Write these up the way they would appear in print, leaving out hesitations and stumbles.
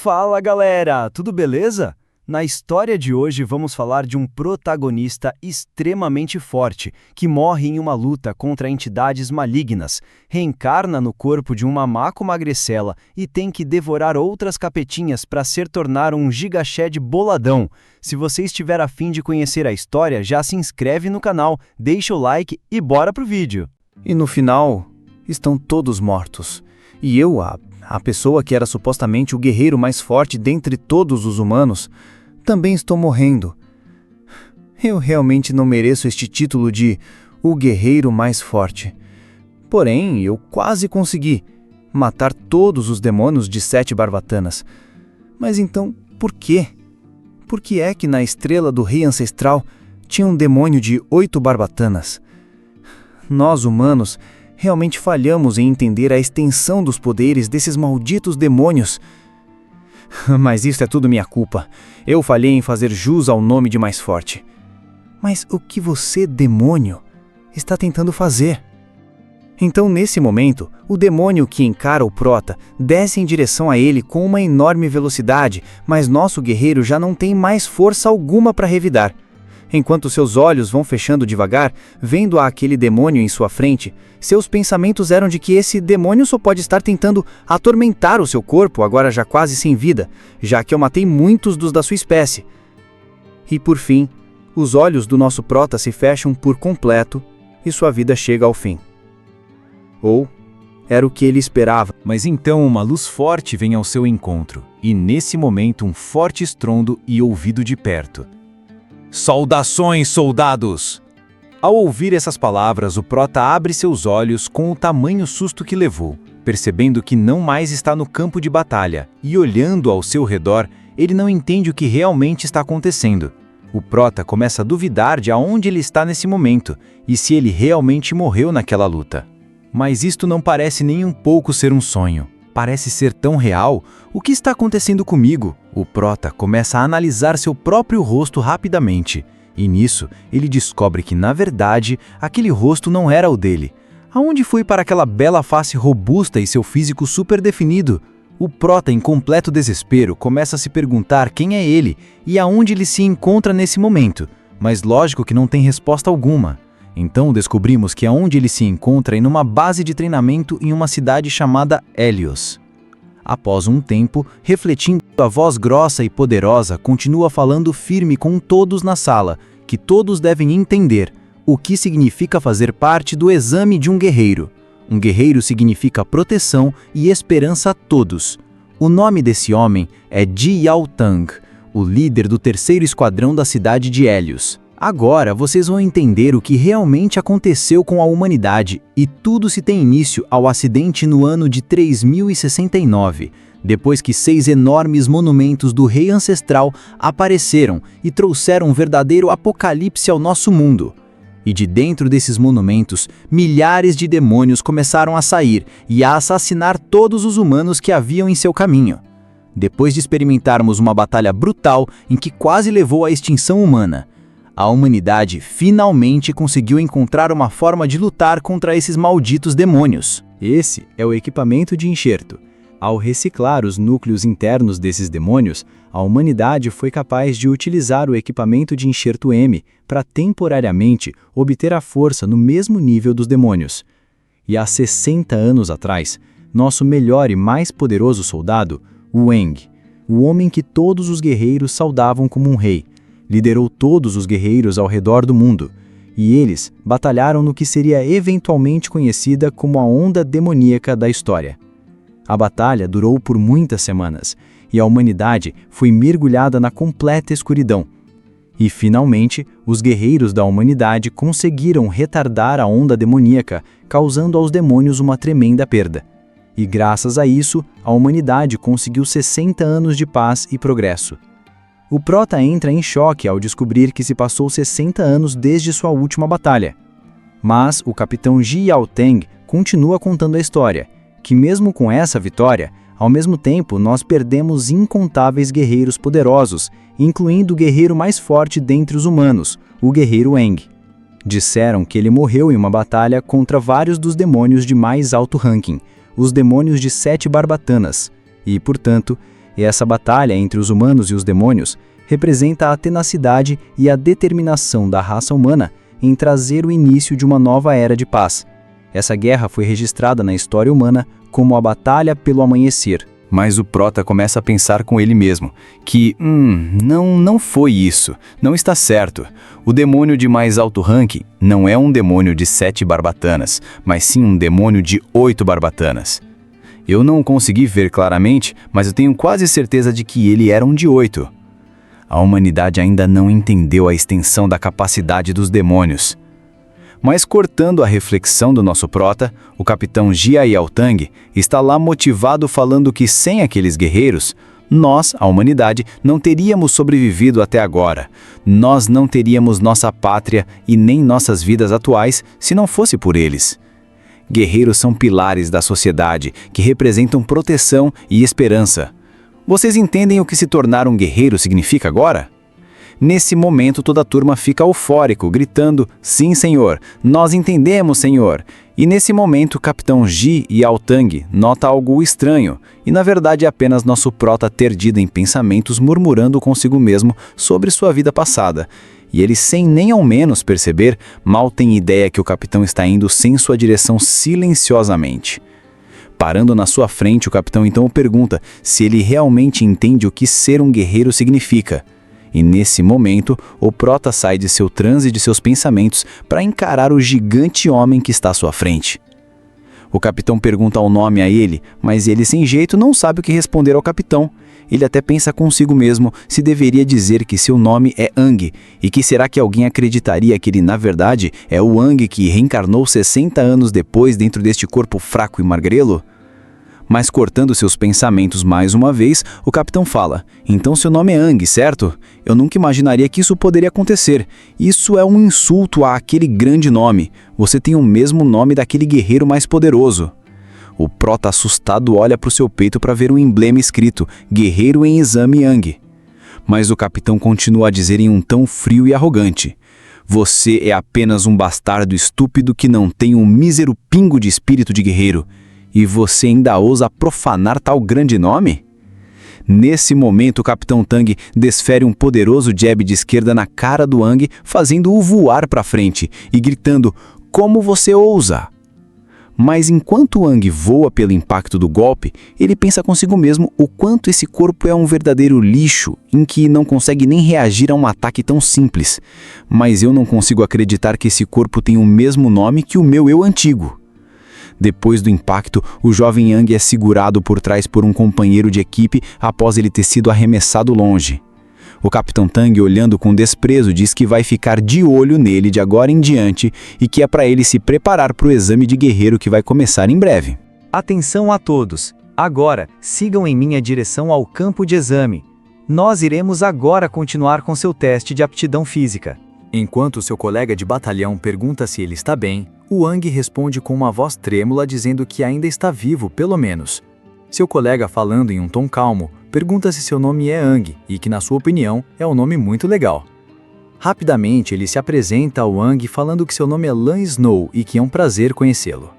Fala galera, tudo beleza? Na história de hoje vamos falar de um protagonista extremamente forte que morre em uma luta contra entidades malignas, reencarna no corpo de um mamaco magricela e tem que devorar outras capetinhas para se tornar um gigashed boladão. Se você estiver a fim de conhecer a história, já se inscreve no canal, deixa o like e bora pro vídeo. E no final, estão todos mortos. E eu, a pessoa que era supostamente o guerreiro mais forte dentre todos os humanos, também estou morrendo. Eu realmente não mereço este título de o guerreiro mais forte. Porém, eu quase consegui matar todos os demônios de 7 barbatanas. Mas então, por quê? Por que é que na estrela do rei ancestral tinha um demônio de 8 barbatanas? Nós, humanos, realmente falhamos em entender a extensão dos poderes desses malditos demônios. Mas isso é tudo minha culpa. Eu falhei em fazer jus ao nome de mais forte. Mas o que você, demônio, está tentando fazer? Então, nesse momento, o demônio que encara o prota desce em direção a ele com uma enorme velocidade, mas nosso guerreiro já não tem mais força alguma para revidar. Enquanto seus olhos vão fechando devagar, vendo aquele demônio em sua frente, seus pensamentos eram de que esse demônio só pode estar tentando atormentar o seu corpo, agora já quase sem vida, já que eu matei muitos dos da sua espécie. E por fim, os olhos do nosso prota se fecham por completo e sua vida chega ao fim. Ou era o que ele esperava. Mas então uma luz forte vem ao seu encontro, e nesse momento um forte estrondo e ouvido de perto. Saudações, soldados! Ao ouvir essas palavras, o prota abre seus olhos com o tamanho susto que levou, percebendo que não mais está no campo de batalha, e olhando ao seu redor, ele não entende o que realmente está acontecendo. O prota começa a duvidar de aonde ele está nesse momento, e se ele realmente morreu naquela luta. Mas isto não parece nem um pouco ser um sonho. Parece ser tão real. O que está acontecendo comigo? O prota começa a analisar seu próprio rosto rapidamente. E nisso, ele descobre que, na verdade, aquele rosto não era o dele. Aonde foi para aquela bela face robusta e seu físico super definido? O prota, em completo desespero, começa a se perguntar quem é ele e aonde ele se encontra nesse momento. Mas lógico que não tem resposta alguma. Então descobrimos que aonde ele se encontra é em uma base de treinamento em uma cidade chamada Hélios. Após um tempo, refletindo, a voz grossa e poderosa continua falando firme com todos na sala, que todos devem entender o que significa fazer parte do exame de um guerreiro. Um guerreiro significa proteção e esperança a todos. O nome desse homem é Ji Yaotang, o líder do 3º esquadrão da cidade de Hélios. Agora vocês vão entender o que realmente aconteceu com a humanidade, e tudo se tem início ao acidente no ano de 3069, depois que 6 enormes monumentos do rei ancestral apareceram e trouxeram um verdadeiro apocalipse ao nosso mundo. E de dentro desses monumentos, milhares de demônios começaram a sair e a assassinar todos os humanos que haviam em seu caminho. Depois de experimentarmos uma batalha brutal em que quase levou à extinção humana, a humanidade finalmente conseguiu encontrar uma forma de lutar contra esses malditos demônios. Esse é o equipamento de enxerto. Ao reciclar os núcleos internos desses demônios, a humanidade foi capaz de utilizar o equipamento de enxerto M para temporariamente obter a força no mesmo nível dos demônios. E há 60 anos atrás, nosso melhor e mais poderoso soldado, Wang, o homem que todos os guerreiros saudavam como um rei, liderou todos os guerreiros ao redor do mundo, e eles batalharam no que seria eventualmente conhecida como a onda demoníaca da história. A batalha durou por muitas semanas, e a humanidade foi mergulhada na completa escuridão. E, finalmente, os guerreiros da humanidade conseguiram retardar a onda demoníaca, causando aos demônios uma tremenda perda. E, graças a isso, a humanidade conseguiu 60 anos de paz e progresso. O prota entra em choque ao descobrir que se passou 60 anos desde sua última batalha. Mas o capitão Ji Yaotang continua contando a história, que mesmo com essa vitória, ao mesmo tempo nós perdemos incontáveis guerreiros poderosos, incluindo o guerreiro mais forte dentre os humanos, o guerreiro Wang. Disseram que ele morreu em uma batalha contra vários dos demônios de mais alto ranking, os demônios de 7 barbatanas, e, portanto, e essa batalha entre os humanos e os demônios representa a tenacidade e a determinação da raça humana em trazer o início de uma nova era de paz. Essa guerra foi registrada na história humana como a Batalha pelo Amanhecer. Mas o Prota começa a pensar com ele mesmo que, não foi isso, não está certo. O demônio de mais alto ranking não é um demônio de 7 barbatanas, mas sim um demônio de 8 barbatanas. Eu não consegui ver claramente, mas eu tenho quase certeza de que ele era um de 8. A humanidade ainda não entendeu a extensão da capacidade dos demônios. Mas cortando a reflexão do nosso prota, o capitão Jia Yaotang está lá motivado falando que sem aqueles guerreiros, nós, a humanidade, não teríamos sobrevivido até agora. Nós não teríamos nossa pátria e nem nossas vidas atuais se não fosse por eles. Guerreiros são pilares da sociedade que representam proteção e esperança. Vocês entendem o que se tornar um guerreiro significa agora? Nesse momento, toda a turma fica eufórico, gritando, "Sim, senhor! Nós entendemos, senhor!" E nesse momento, o capitão Ji Yaotang nota algo estranho, e na verdade é apenas nosso prota perdido em pensamentos murmurando consigo mesmo sobre sua vida passada. E ele, sem nem ao menos perceber, mal tem ideia que o capitão está indo sem sua direção silenciosamente. Parando na sua frente, o capitão então o pergunta se ele realmente entende o que ser um guerreiro significa. E nesse momento, o prota sai de seu transe e de seus pensamentos para encarar o gigante homem que está à sua frente. O capitão pergunta o nome a ele, mas ele sem jeito não sabe o que responder ao capitão. Ele até pensa consigo mesmo se deveria dizer que seu nome é Ang, e que será que alguém acreditaria que ele na verdade é o Ang que reencarnou 60 anos depois dentro deste corpo fraco e magrelo? Mas cortando seus pensamentos mais uma vez, o capitão fala, "Então seu nome é Ang, certo? Eu nunca imaginaria que isso poderia acontecer. Isso é um insulto àquele grande nome. Você tem o mesmo nome daquele guerreiro mais poderoso." O prota assustado olha para o seu peito para ver um emblema escrito, "Guerreiro em exame Ang." Mas o capitão continua a dizer em um tom frio e arrogante, "Você é apenas um bastardo estúpido que não tem um mísero pingo de espírito de guerreiro. E você ainda ousa profanar tal grande nome?" Nesse momento, o capitão Tang desfere um poderoso jab de esquerda na cara do Ang, fazendo-o voar para frente e gritando, "Como você ousa?" Mas enquanto o Ang voa pelo impacto do golpe, ele pensa consigo mesmo o quanto esse corpo é um verdadeiro lixo, em que não consegue nem reagir a um ataque tão simples. Mas eu não consigo acreditar que esse corpo tem o mesmo nome que o meu eu antigo. Depois do impacto, o jovem Ang é segurado por trás por um companheiro de equipe após ele ter sido arremessado longe. O capitão Tang, olhando com desprezo, diz que vai ficar de olho nele de agora em diante e que é para ele se preparar para o exame de guerreiro que vai começar em breve. Atenção a todos! Agora, sigam em minha direção ao campo de exame. Nós iremos agora continuar com seu teste de aptidão física. Enquanto seu colega de batalhão pergunta se ele está bem, o Ang responde com uma voz trêmula dizendo que ainda está vivo, pelo menos. Seu colega, falando em um tom calmo, pergunta se seu nome é Ang e que, na sua opinião, é um nome muito legal. Rapidamente, ele se apresenta ao Ang falando que seu nome é Lan Snow e que é um prazer conhecê-lo.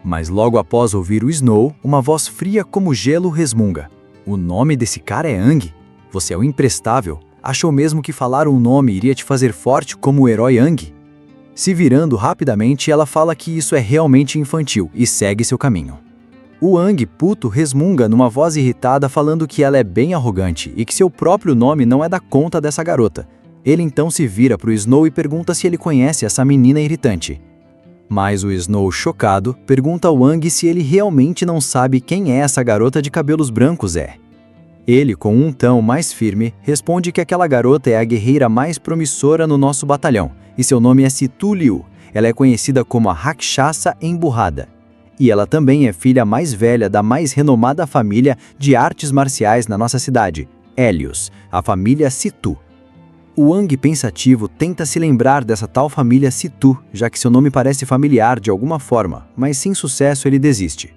Mas logo após ouvir o Snow, uma voz fria como gelo resmunga. "O nome desse cara é Ang? Você é o imprestável. Achou mesmo que falar um nome iria te fazer forte como o herói Ang?" Se virando rapidamente, ela fala que isso é realmente infantil e segue seu caminho. O Ang, puto, resmunga numa voz irritada falando que ela é bem arrogante e que seu próprio nome não é da conta dessa garota. Ele então se vira pro Snow e pergunta se ele conhece essa menina irritante. Mas o Snow, chocado, pergunta ao Ang se ele realmente não sabe quem é essa garota de cabelos brancos é. Ele, com um tom mais firme, responde que aquela garota é a guerreira mais promissora no nosso batalhão, e seu nome é Situ Liu. Ela é conhecida como a Rakshasa Emburrada. E ela também é filha mais velha da mais renomada família de artes marciais na nossa cidade, Helios, a família Situ. O Ang, pensativo, tenta se lembrar dessa tal família Situ, já que seu nome parece familiar de alguma forma, mas sem sucesso ele desiste.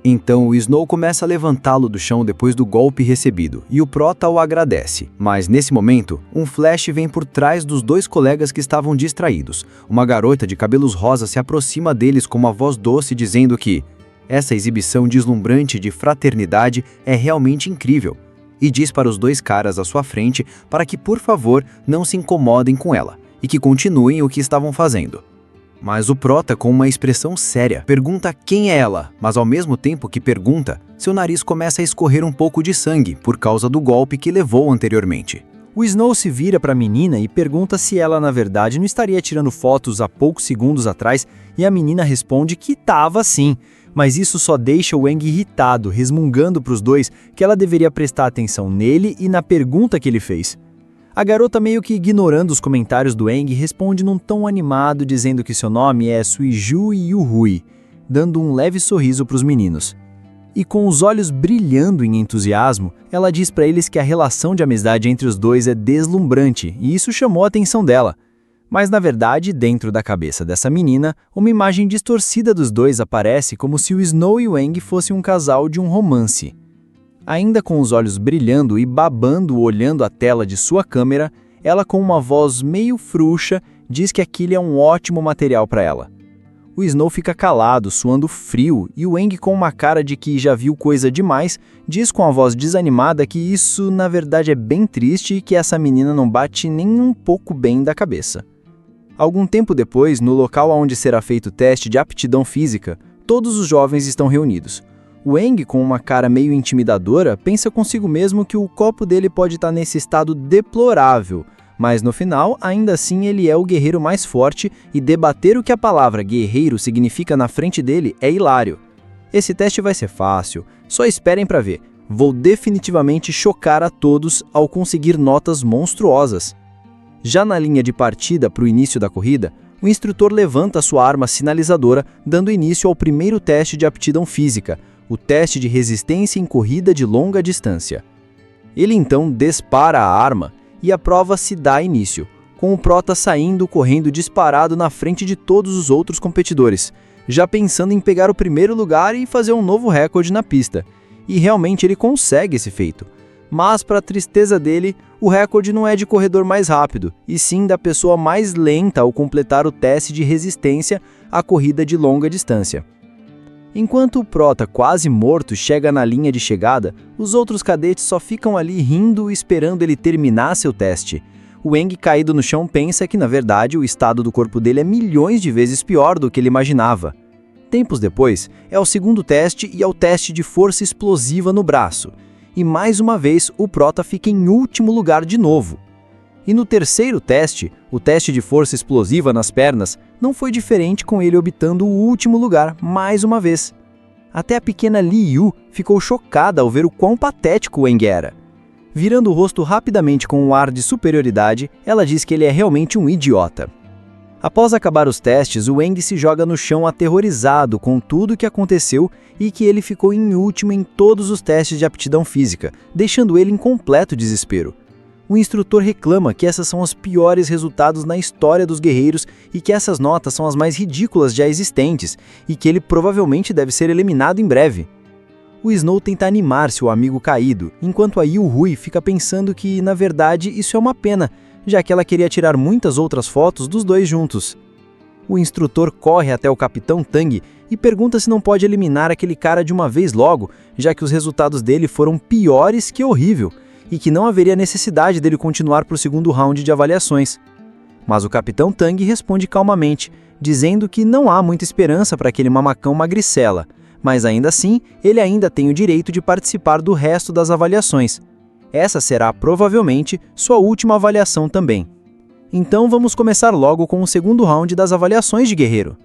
Então o Snow começa a levantá-lo do chão depois do golpe recebido, e o prota o agradece. Mas nesse momento, um flash vem por trás dos dois colegas que estavam distraídos. Uma garota de cabelos rosas se aproxima deles com uma voz doce dizendo que essa exibição deslumbrante de fraternidade é realmente incrível. e diz para os dois caras à sua frente para que, por favor, não se incomodem com ela e que continuem o que estavam fazendo. Mas o prota, com uma expressão séria, pergunta quem é ela, mas ao mesmo tempo que pergunta, seu nariz começa a escorrer um pouco de sangue por causa do golpe que levou anteriormente. O Snow se vira para a menina e pergunta se ela, na verdade, não estaria tirando fotos há poucos segundos atrás, e a menina responde que estava sim, mas isso só deixa o Aang irritado, resmungando para os dois que ela deveria prestar atenção nele e na pergunta que ele fez. A garota, meio que ignorando os comentários do Aang, responde num tom animado dizendo que seu nome é Suiju Yuhui, dando um leve sorriso para os meninos. E com os olhos brilhando em entusiasmo, ela diz para eles que a relação de amizade entre os dois é deslumbrante, e isso chamou a atenção dela. Mas na verdade, dentro da cabeça dessa menina, uma imagem distorcida dos dois aparece como se o Snow e o Aang fossem um casal de um romance. Ainda com os olhos brilhando e babando olhando a tela de sua câmera, ela com uma voz meio frouxa diz que aquilo é um ótimo material para ela. O Snow fica calado, suando frio, e o Aang, com uma cara de que já viu coisa demais, diz com a voz desanimada que isso na verdade é bem triste e que essa menina não bate nem um pouco bem da cabeça. Algum tempo depois, no local onde será feito o teste de aptidão física, todos os jovens estão reunidos. O Aang, com uma cara meio intimidadora, pensa consigo mesmo que o copo dele pode estar nesse estado deplorável, mas no final, ainda assim, ele é o guerreiro mais forte e debater o que a palavra guerreiro significa na frente dele é hilário. Esse teste vai ser fácil, só esperem para ver. Vou definitivamente chocar a todos ao conseguir notas monstruosas. Já na linha de partida para o início da corrida, o instrutor levanta sua arma sinalizadora, dando início ao primeiro teste de aptidão física, o teste de resistência em corrida de longa distância. Ele então dispara a arma e a prova se dá início, com o prota saindo correndo disparado na frente de todos os outros competidores, já pensando em pegar o primeiro lugar e fazer um novo recorde na pista. E realmente ele consegue esse feito. Mas, para a tristeza dele, o recorde não é de corredor mais rápido, e sim da pessoa mais lenta ao completar o teste de resistência à corrida de longa distância. Enquanto o prota, quase morto, chega na linha de chegada, os outros cadetes só ficam ali rindo esperando ele terminar seu teste. O Aang, caído no chão, pensa que, na verdade, o estado do corpo dele é milhões de vezes pior do que ele imaginava. Tempos depois, é o segundo teste e é o teste de força explosiva no braço. E mais uma vez, o prota fica em último lugar de novo. E no terceiro teste, o teste de força explosiva nas pernas, não foi diferente, com ele obtendo o último lugar mais uma vez. Até a pequena Li Yu ficou chocada ao ver o quão patético o Aang era. Virando o rosto rapidamente com um ar de superioridade, ela diz que ele é realmente um idiota. Após acabar os testes, o Aang se joga no chão aterrorizado com tudo o que aconteceu e que ele ficou em último em todos os testes de aptidão física, deixando ele em completo desespero. O instrutor reclama que esses são os piores resultados na história dos guerreiros e que essas notas são as mais ridículas já existentes e que ele provavelmente deve ser eliminado em breve. O Snow tenta animar seu amigo caído, enquanto a Yuhui fica pensando que, na verdade, isso é uma pena, já que ela queria tirar muitas outras fotos dos dois juntos. O instrutor corre até o Capitão Tang e pergunta se não pode eliminar aquele cara de uma vez logo, já que os resultados dele foram piores que horrível, e que não haveria necessidade dele continuar para o segundo round de avaliações. Mas o Capitão Tang responde calmamente, dizendo que não há muita esperança para aquele mamacão magricela, mas ainda assim, ele ainda tem o direito de participar do resto das avaliações. Essa será, provavelmente, sua última avaliação também. Então vamos começar logo com o segundo round das avaliações de guerreiro.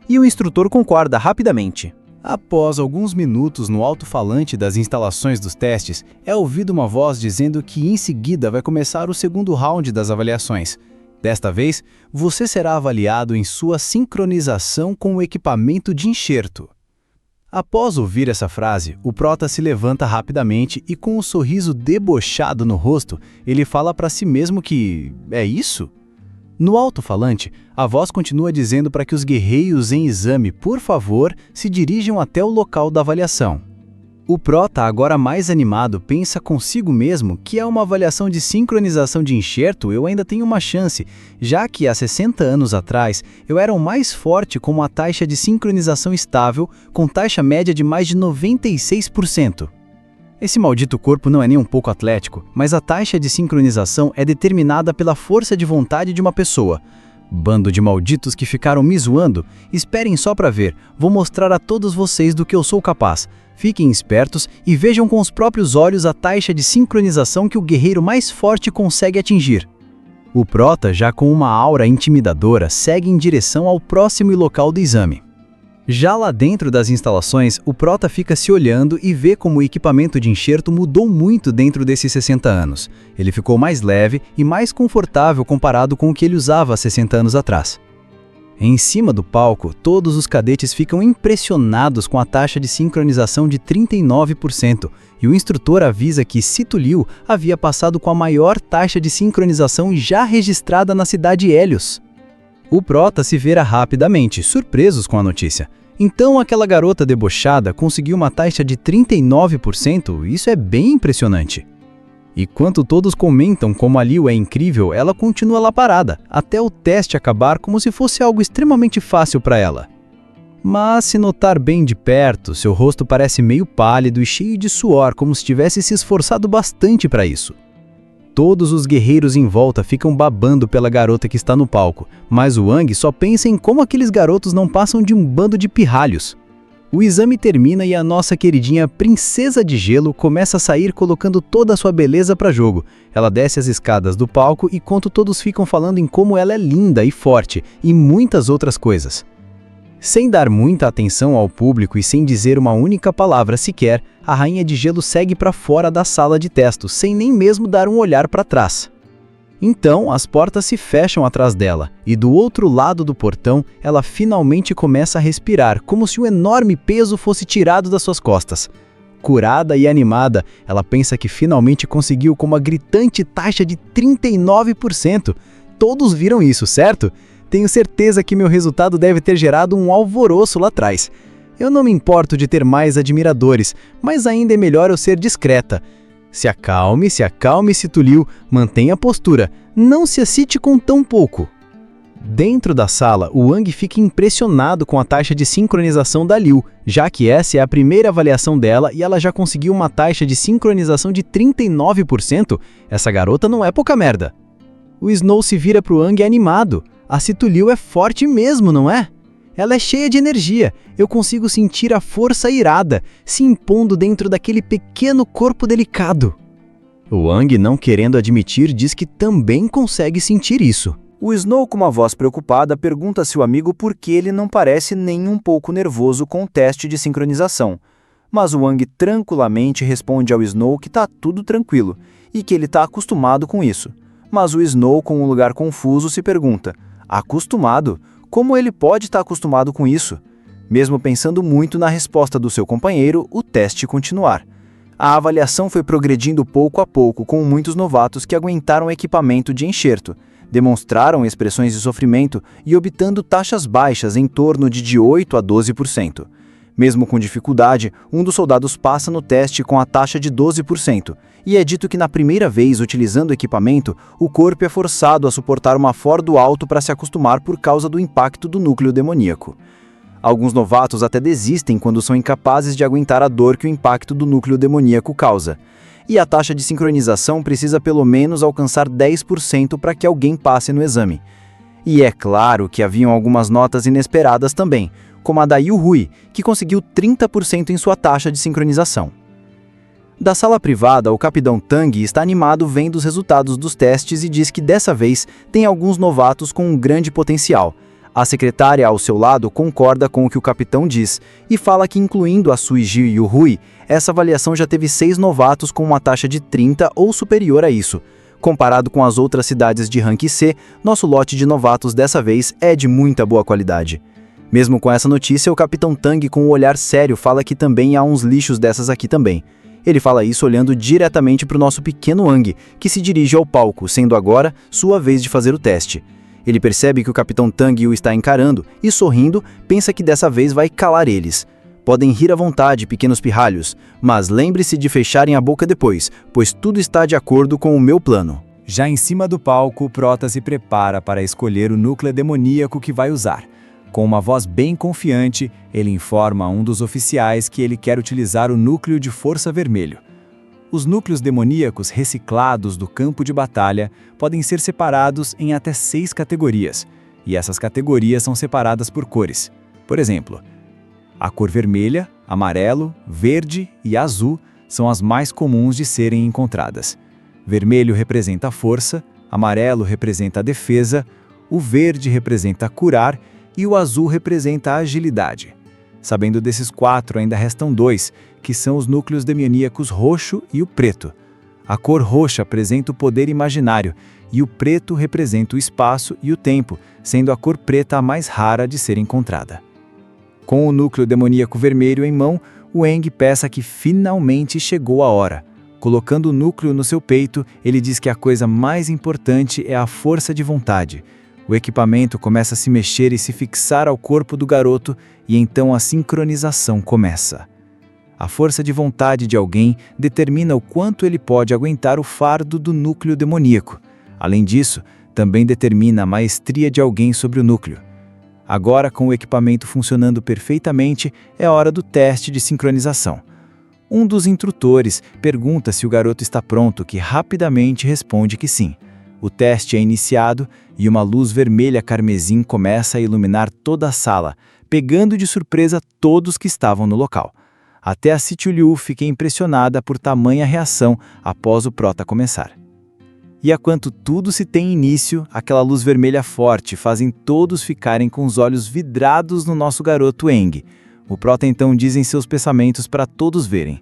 E o instrutor concorda rapidamente. Após alguns minutos no alto-falante das instalações dos testes, é ouvida uma voz dizendo que em seguida vai começar o segundo round das avaliações. Desta vez, você será avaliado em sua sincronização com o equipamento de enxerto. Após ouvir essa frase, o prota se levanta rapidamente e, com um sorriso debochado no rosto, ele fala para si mesmo que é isso? No alto-falante, a voz continua dizendo para que os guerreiros em exame, por favor, se dirijam até o local da avaliação. O prota, agora mais animado, pensa consigo mesmo que é uma avaliação de sincronização de enxerto, eu ainda tenho uma chance, já que há 60 anos atrás eu era o mais forte com uma taxa de sincronização estável, com taxa média de mais de 96%. Esse maldito corpo não é nem um pouco atlético, mas a taxa de sincronização é determinada pela força de vontade de uma pessoa. Bando de malditos que ficaram me zoando, esperem só pra ver, vou mostrar a todos vocês do que eu sou capaz. Fiquem espertos e vejam com os próprios olhos a taxa de sincronização que o guerreiro mais forte consegue atingir. O prota, já com uma aura intimidadora, segue em direção ao próximo local do exame. Já lá dentro das instalações, o prota fica se olhando e vê como o equipamento de enxerto mudou muito dentro desses 60 anos. Ele ficou mais leve e mais confortável comparado com o que ele usava há 60 anos atrás. Em cima do palco, todos os cadetes ficam impressionados com a taxa de sincronização de 39%, e o instrutor avisa que Sito Liu havia passado com a maior taxa de sincronização já registrada na cidade Hélios. O prota se vira rapidamente, surpresos com a notícia. Então aquela garota debochada conseguiu uma taxa de 39%, isso é bem impressionante. E quanto todos comentam como a Liu é incrível, ela continua lá parada, até o teste acabar como se fosse algo extremamente fácil para ela. Mas se notar bem de perto, seu rosto parece meio pálido e cheio de suor, como se tivesse se esforçado bastante para isso. Todos os guerreiros em volta ficam babando pela garota que está no palco, mas o Wang só pensa em como aqueles garotos não passam de um bando de pirralhos. O exame termina e a nossa queridinha Princesa de Gelo começa a sair colocando toda a sua beleza para jogo. Ela desce as escadas do palco e enquanto todos ficam falando em como ela é linda e forte e muitas outras coisas. Sem dar muita atenção ao público e sem dizer uma única palavra sequer, a Rainha de Gelo segue para fora da sala de testes, sem nem mesmo dar um olhar para trás. Então, as portas se fecham atrás dela, e do outro lado do portão, ela finalmente começa a respirar, como se um enorme peso fosse tirado das suas costas. Curada e animada, ela pensa que finalmente conseguiu com uma gritante taxa de 39%. Todos viram isso, certo? Tenho certeza que meu resultado deve ter gerado um alvoroço lá atrás. Eu não me importo de ter mais admiradores, mas ainda é melhor eu ser discreta. Se acalme, Sito Liu, mantenha a postura, não se excite com tão pouco. Dentro da sala, o Wang fica impressionado com a taxa de sincronização da Liu, já que essa é a primeira avaliação dela e ela já conseguiu uma taxa de sincronização de 39%. Essa garota não é pouca merda. O Snow se vira pro Wang animado. A Sito Liu é forte mesmo, não é? Ela é cheia de energia, eu consigo sentir a força irada, se impondo dentro daquele pequeno corpo delicado. O Wang, não querendo admitir, diz que também consegue sentir isso. O Snow, com uma voz preocupada, pergunta a seu amigo por que ele não parece nem um pouco nervoso com o teste de sincronização. Mas o Wang tranquilamente responde ao Snow que tá tudo tranquilo, e que ele tá acostumado com isso. Mas o Snow, com um lugar confuso, se pergunta: acostumado? Como ele pode estar acostumado com isso? Mesmo pensando muito na resposta do seu companheiro, o teste continuar. A avaliação foi progredindo pouco a pouco com muitos novatos que aguentaram o equipamento de enxerto, demonstraram expressões de sofrimento e obtendo taxas baixas em torno de 8 a 12%. Mesmo com dificuldade, um dos soldados passa no teste com a taxa de 12%, e é dito que na primeira vez utilizando o equipamento, o corpo é forçado a suportar uma fardo alto para se acostumar por causa do impacto do núcleo demoníaco. Alguns novatos até desistem quando são incapazes de aguentar a dor que o impacto do núcleo demoníaco causa. E a taxa de sincronização precisa pelo menos alcançar 10% para que alguém passe no exame. E é claro que haviam algumas notas inesperadas também, como a da Yu Hui, que conseguiu 30% em sua taxa de sincronização. Da sala privada, o Capitão Tang está animado vendo os resultados dos testes e diz que dessa vez tem alguns novatos com um grande potencial. A secretária ao seu lado concorda com o que o capitão diz e fala que, incluindo a Suiji e o Rui, essa avaliação já teve 6 novatos com uma taxa de 30 ou superior a isso. Comparado com as outras cidades de rank C, nosso lote de novatos dessa vez é de muita boa qualidade. Mesmo com essa notícia, o Capitão Tang, com um olhar sério, fala que também há uns lixos dessas aqui também. Ele fala isso olhando diretamente para o nosso pequeno Wang, que se dirige ao palco, sendo agora sua vez de fazer o teste. Ele percebe que o Capitão Tang o está encarando e, sorrindo, pensa que dessa vez vai calar eles. Podem rir à vontade, pequenos pirralhos, mas lembre-se de fecharem a boca depois, pois tudo está de acordo com o meu plano. Já em cima do palco, o Prota se prepara para escolher o núcleo demoníaco que vai usar. Com uma voz bem confiante, ele informa a um dos oficiais que ele quer utilizar o núcleo de Força Vermelho. Os núcleos demoníacos reciclados do campo de batalha podem ser separados em até 6 categorias, e essas categorias são separadas por cores. Por exemplo, a cor vermelha, amarelo, verde e azul são as mais comuns de serem encontradas. Vermelho representa a força, amarelo representa a defesa, o verde representa curar e o azul representa a agilidade. Sabendo desses 4, ainda restam 2, que são os núcleos demoníacos roxo e o preto. A cor roxa apresenta o poder imaginário e o preto representa o espaço e o tempo, sendo a cor preta a mais rara de ser encontrada. Com o núcleo demoníaco vermelho em mão, o Aang pensa que finalmente chegou a hora. Colocando o núcleo no seu peito, ele diz que a coisa mais importante é a força de vontade. O equipamento começa a se mexer e se fixar ao corpo do garoto, e então a sincronização começa. A força de vontade de alguém determina o quanto ele pode aguentar o fardo do núcleo demoníaco. Além disso, também determina a maestria de alguém sobre o núcleo. Agora, com o equipamento funcionando perfeitamente, é hora do teste de sincronização. Um dos instrutores pergunta se o garoto está pronto, que rapidamente responde que sim. O teste é iniciado e uma luz vermelha carmesim começa a iluminar toda a sala, pegando de surpresa todos que estavam no local. Até a Sityulyu fica impressionada por tamanha reação após o prota começar. E enquanto tudo se tem início, aquela luz vermelha forte fazem todos ficarem com os olhos vidrados no nosso garoto Aang. O prota então diz em seus pensamentos para todos verem.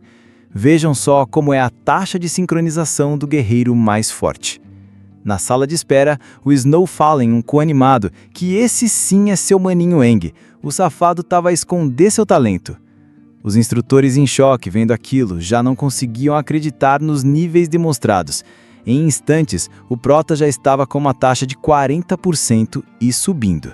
Vejam só como é a taxa de sincronização do guerreiro mais forte. Na sala de espera, o Snow fala em um coanimado que esse sim é seu maninho Aang. O safado estava a esconder seu talento. Os instrutores em choque vendo aquilo já não conseguiam acreditar nos níveis demonstrados. Em instantes, o prota já estava com uma taxa de 40% e subindo.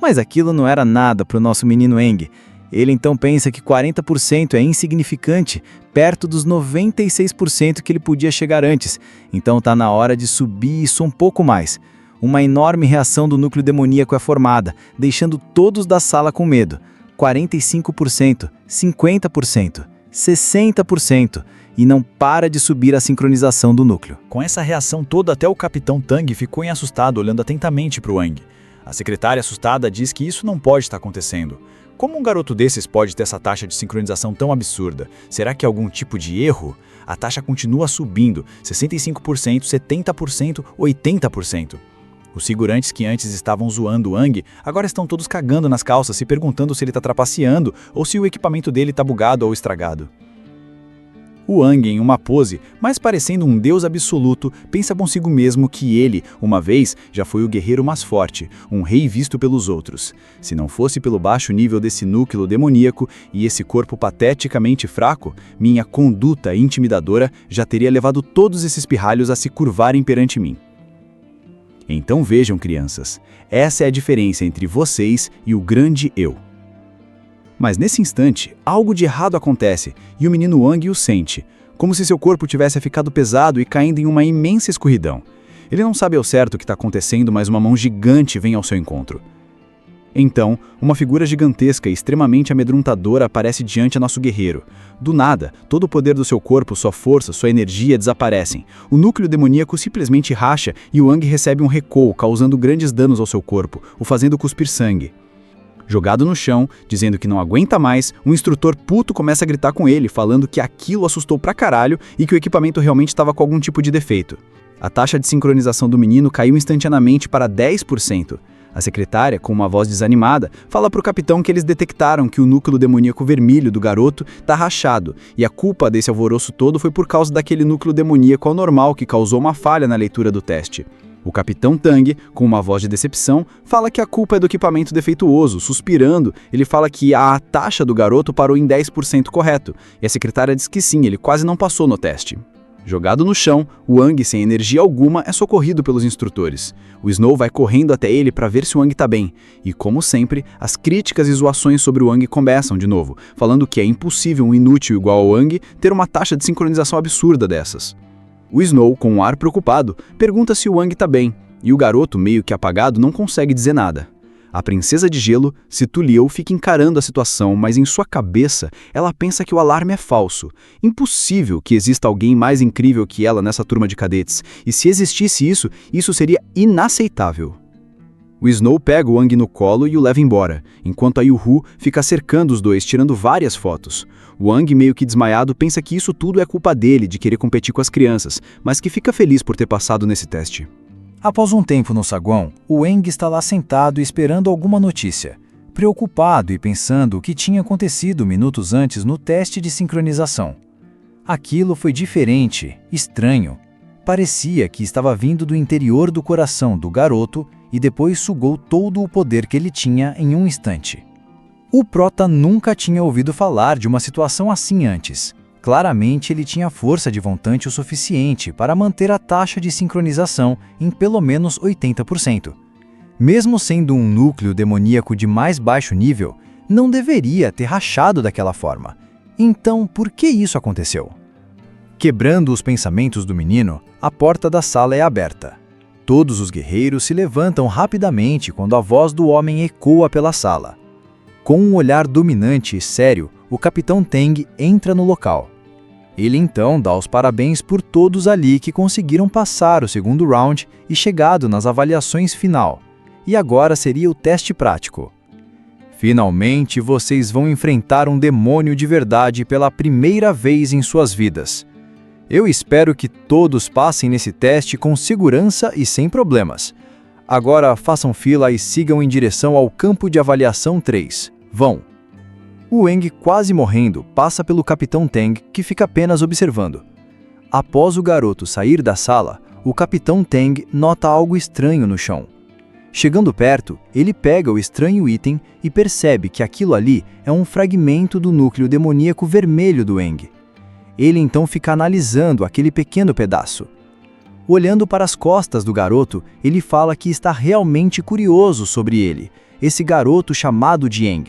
Mas aquilo não era nada para o nosso menino Aang. Ele então pensa que 40% é insignificante, perto dos 96% que ele podia chegar antes. Então está na hora de subir isso um pouco mais. Uma enorme reação do núcleo demoníaco é formada, deixando todos da sala com medo. 45%, 50%, 60%. E não para de subir a sincronização do núcleo. Com essa reação toda, até o Capitão Tang ficou assustado, olhando atentamente para o Aang. A secretária assustada diz que isso não pode estar acontecendo. Como um garoto desses pode ter essa taxa de sincronização tão absurda? Será que é algum tipo de erro? A taxa continua subindo, 65%, 70%, 80%. Os figurantes que antes estavam zoando o Aang, agora estão todos cagando nas calças, se perguntando se ele está trapaceando ou se o equipamento dele está bugado ou estragado. O Aang, em uma pose, mais parecendo um deus absoluto, pensa consigo mesmo que ele, uma vez, já foi o guerreiro mais forte, um rei visto pelos outros. Se não fosse pelo baixo nível desse núcleo demoníaco e esse corpo pateticamente fraco, minha conduta intimidadora já teria levado todos esses pirralhos a se curvarem perante mim. Então vejam, crianças, essa é a diferença entre vocês e o grande eu. Mas nesse instante, algo de errado acontece e o menino Aang o sente, como se seu corpo tivesse ficado pesado e caindo em uma imensa escuridão. Ele não sabe ao certo o que está acontecendo, mas uma mão gigante vem ao seu encontro. Então, uma figura gigantesca e extremamente amedrontadora aparece diante do nosso guerreiro. Do nada, todo o poder do seu corpo, sua força, sua energia desaparecem. O núcleo demoníaco simplesmente racha e o Aang recebe um recuo, causando grandes danos ao seu corpo, o fazendo cuspir sangue. Jogado no chão, dizendo que não aguenta mais, um instrutor puto começa a gritar com ele, falando que aquilo assustou pra caralho e que o equipamento realmente estava com algum tipo de defeito. A taxa de sincronização do menino caiu instantaneamente para 10%. A secretária, com uma voz desanimada, fala pro capitão que eles detectaram que o núcleo demoníaco vermelho do garoto tá rachado, e a culpa desse alvoroço todo foi por causa daquele núcleo demoníaco anormal que causou uma falha na leitura do teste. O capitão Tang, com uma voz de decepção, fala que a culpa é do equipamento defeituoso. Suspirando, ele fala que a taxa do garoto parou em 10% correto, e a secretária diz que sim, ele quase não passou no teste. Jogado no chão, o Aang, sem energia alguma, é socorrido pelos instrutores. O Snow vai correndo até ele para ver se o Aang tá bem, e como sempre, as críticas e zoações sobre o Aang começam de novo, falando que é impossível um inútil igual ao Aang ter uma taxa de sincronização absurda dessas. O Snow, com um ar preocupado, pergunta se o Aang tá bem, e o garoto, meio que apagado, não consegue dizer nada. A princesa de gelo, Cithulieu, fica encarando a situação, mas em sua cabeça ela pensa que o alarme é falso. Impossível que exista alguém mais incrível que ela nessa turma de cadetes, e se existisse isso, isso seria inaceitável. O Snow pega o Aang no colo e o leva embora, enquanto a Yu-Hu fica cercando os dois, tirando várias fotos. O Aang, meio que desmaiado, pensa que isso tudo é culpa dele, de querer competir com as crianças, mas que fica feliz por ter passado nesse teste. Após um tempo no saguão, o Aang está lá sentado esperando alguma notícia, preocupado e pensando o que tinha acontecido minutos antes no teste de sincronização. Aquilo foi diferente, estranho. Parecia que estava vindo do interior do coração do garoto e depois sugou todo o poder que ele tinha em um instante. O Prota nunca tinha ouvido falar de uma situação assim antes. Claramente ele tinha força de vontade o suficiente para manter a taxa de sincronização em pelo menos 80%. Mesmo sendo um núcleo demoníaco de mais baixo nível, não deveria ter rachado daquela forma. Então, por que isso aconteceu? Quebrando os pensamentos do menino, a porta da sala é aberta. Todos os guerreiros se levantam rapidamente quando a voz do homem ecoa pela sala. Com um olhar dominante e sério, o Capitão Tang entra no local. Ele então dá os parabéns por todos ali que conseguiram passar o segundo round e chegado nas avaliações final. E agora seria o teste prático. Finalmente vocês vão enfrentar um demônio de verdade pela primeira vez em suas vidas. Eu espero que todos passem nesse teste com segurança e sem problemas. Agora façam fila e sigam em direção ao campo de avaliação 3. Vão! O Aang, quase morrendo, passa pelo Capitão Tang, que fica apenas observando. Após o garoto sair da sala, o Capitão Tang nota algo estranho no chão. Chegando perto, ele pega o estranho item e percebe que aquilo ali é um fragmento do núcleo demoníaco vermelho do Aang. Ele então fica analisando aquele pequeno pedaço. Olhando para as costas do garoto, ele fala que está realmente curioso sobre ele, esse garoto chamado de Aang.